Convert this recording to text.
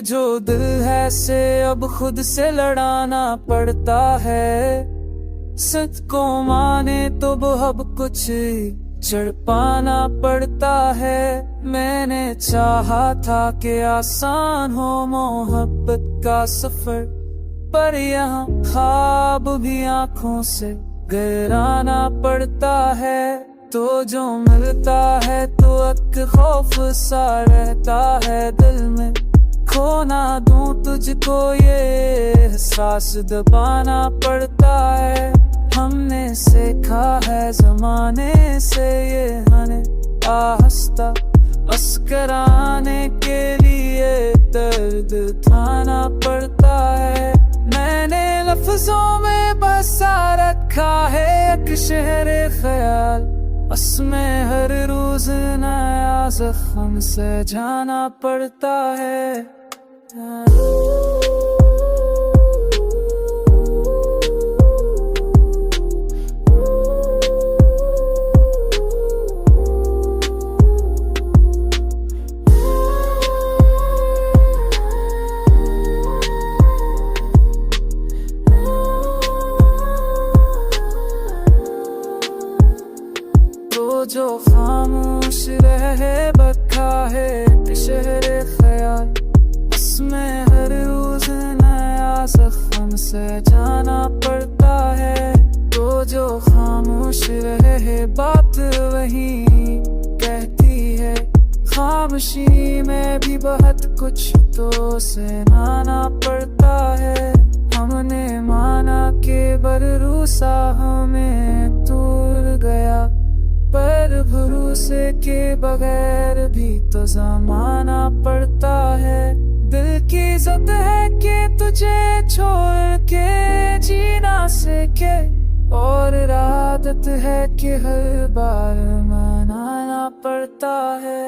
जो दिल है से अब खुद से लड़ाना पड़ता है। सच को माने तो अब कुछ चढ़ पाना पड़ता है। मैंने चाहा था कि आसान हो मोहब्बत का सफर, पर यहाँ ख्वाब भी आंखों से गिराना पड़ता है। तो जो मिलता है तो एक खौफ सा रहता है दिल में, खो ना दूं तुझको ये एहसास दबाना पड़ता है। हमने सीखा है जमाने से ये हने आहिस्ता मुस्कुराने के लिए दर्द थाना पड़ता है। मैंने लफ्जों में बसा रखा है एक शहर ख्याल, उसमें हर रोज नया जख्म से जाना पड़ता है। जो खामोश रहे बखा है शहर ख्याल, उसमें हर रोज नया जख्म से जाना पड़ता है। तो जो खामोश रहे बात वही कहती है, खामोशी में भी बहुत कुछ तो सहना पड़ता है। हमने माना के भरोसा हमें तोड़ गया, पर भरोसे के बगैर भी तो जमाना पड़ता है। दिल की इज्जत है कि तुझे छोड़ के जीना सीखे, और आदत है कि हर बार मनाना पड़ता है।